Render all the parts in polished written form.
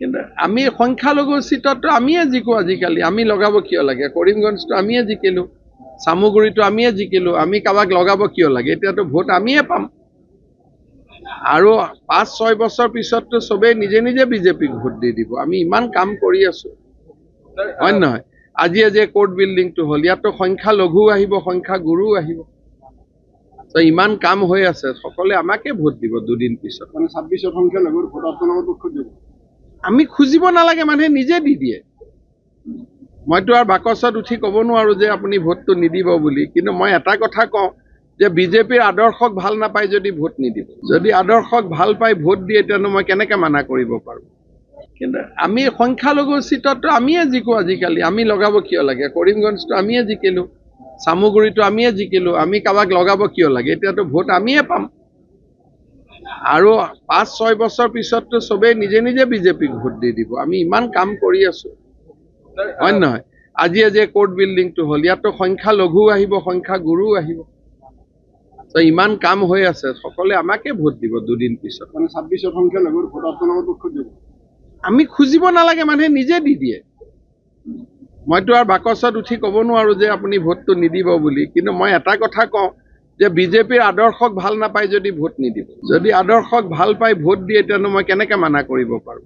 কিন্তু আমি সংখ্যালঘু চিটতো আমিয়ে জিকো আজিকালি আমি লগাব কিয় লাগে কৰিমগঞ্জটো আমিয়ে জিকিলো সামুগুৰিটো আমিয়ে জিকিলো আমি কাবাক লগাব কিয় লাগে এতিয়াতো ভোট আমিয়ে পাম আৰু 5-6 বছৰ পিছততো সবে নিজে নিজে বিজেপিক ভোট দি দিব আমি ইমান কাম কৰি আছো হয় নহয় আজি যে কোৰ্ট বিল্ডিংটো হল ইয়াতো সংখ্যালঘু আহিব সংখ্যাগুৰু আহিব তো ইমান কাম হৈ আছে সকলে আমাকে ভোট দিব দুদিন পিছত মানে 26 সংখ্যালঘুৰ ভোট আপোনালোকৰ পক্ষত দিব আমি খুজিব নালাগে মানুহে নিজে দি দিয়ে মইতো আৰু বাকচত উঠি ক'ব নোৱাৰো যে আপুনি ভোটটো নিদিব বুলি কিন্তু মই এটা কথা কওঁ যে বিজেপিৰ আদৰ্শক ভাল নাপায় যদি ভোট নিদিব যদি আদৰ্শক ভাল পাই ভোট দিয়ে তেনে মই কেনেকৈ মানা কৰিব পাৰো কিন্তু আমি সংখ্যালঘু চিটতো আমিয়ে জিকো আজিকালি আমি লগাব কিয় লাগে কৰিমগঞ্জটো আমিয়ে জিকিলো সামুগুৰিটো আমিয়ে জিকিলো আমি কাবাক লগাব কিয় লাগে এতিয়াতো ভোট আমিয়ে পাম আৰু 5-6 বছৰ পিছততো সবে নিজে নিজে বিজেপিক ভোট দি দিব আমি ইমান কাম কৰি আছো হয় নহয় আজি যে কোৰ্ট বিল্ডিংটো হল ইয়াতো সংখ্যালঘু আহিব সংখ্যাগুৰু আহিব তো ইমান কাম হৈ আছে সকলে আমাকে ভোট দিব দুদিন পিছত মানে 26 সংখ্যালঘুৰ ভোট আপোনালোকৰ পক্ষত দিব আমি খুজিব নালাগে মানুহে নিজে দি দিয়ে মইতো আৰু বাকচত উঠি ক'ব নোৱাৰো যে আপুনি ভোটটো নিদিব বুলি কিন্তু মই এটা কথা কওঁ যে বিজেপিৰ আদৰ্শক ভাল নাপায় যদি ভোট নিদিব যদি আদৰ্শক ভাল পাই ভোট দিয়ে তেনে মই কেনেকৈ মানা কৰিব পাৰো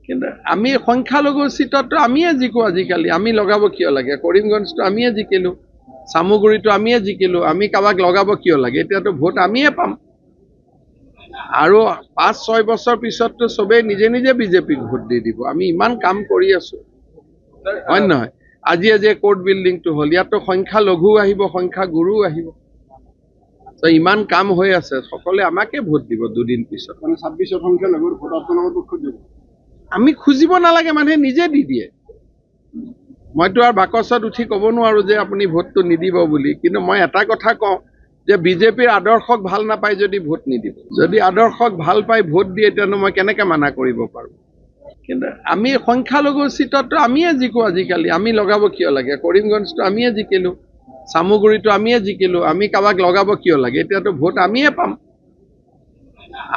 কিন্তু আমি সংখ্যালঘু চিটতো আমিয়ে জিকো আজিকালি আমি লগাব কিয় লাগে কৰিমগঞ্জটো আমিয়ে জিকিলো সামুগুৰিটো আমিয়ে জিকিলো আমি কাবাক লগাব কিয় লাগে এতিয়াতো ভোট আমিয়ে পাম আৰু 5-6 বছৰ পিছততো সবে নিজে নিজে বিজেপিক ভোট দি দিব আমি ইমান কাম কৰি আছো হয় নহয় আজি যে কোৰ্ট বিল্ডিংটো হল ইয়াতো সংখ্যালঘু আহিব সংখ্যাগুৰু আহিব তো ইমান কাম হৈ আছে সকলে আমাকে ভোট দিব দুদিন পিছত মানে 26 সংখ্যালঘুৰ ভোট আপোনালোকৰ পক্ষত দিব আমি খুজিব নালাগে মানুহে নিজে দি দিয়ে মইতো আৰু বাকচত উঠি ক'ব নোৱাৰো যে আপুনি ভোটটো নিদিব বুলি কিন্তু মই এটা কথা কওঁ যে বিজেপিৰ আদৰ্শক ভাল নাপায় যদি ভোট নিদিব যদি আদৰ্শক ভাল পাই ভোট দিয়ে তেনে মই কেনেকৈ মানা কৰিব পাৰো কিন্তু আমি সংখ্যালঘু চিটতো আমিয়ে জিকো আজিকালি আমি লগাব কিয় লাগে কৰিমগঞ্জটো আমিয়ে জিকিলো সামুগুৰিটো আমিয়ে জিকিলো আমি কাবাক লগাব কিয় লাগে এতিয়াতো ভোট আমিয়ে পাম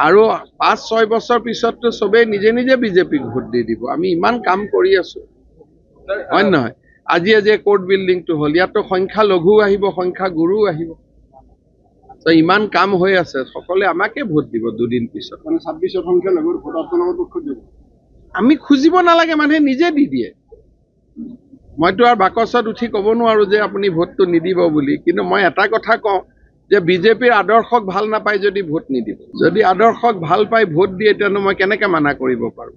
আৰু 5-6 বছৰ পিছততো সবে নিজে নিজে বিজেপিক ভোট দি দিব আমি ইমান কাম কৰি আছো হয় নহয় আজি যে কোৰ্ট বিল্ডিংটো হল ইয়াতো সংখ্যালঘু আহিব সংখ্যাগুৰু আহিব তো ইমান কাম হৈ আছে সকলে আমাকে ভোট দিব দুদিন পিছত মানে 26 সংখ্যালঘুৰ ভোট আপোনালোকৰ পক্ষত দিব আমি খুজিব নালাগে মানুহে নিজে দি দিয়ে মইতো আৰু বাকচত উঠি ক'ব নোৱাৰো যে আপুনি ভোটটো নিদিব বুলি কিন্তু মই এটা কথা কওঁ যে বিজেপিৰ আদৰ্শক ভাল নাপায় যদি ভোট নিদিব যদি আদৰ্শক ভাল পাই ভোট দিয়ে তেনে মই কেনেকৈ মানা কৰিব পাৰো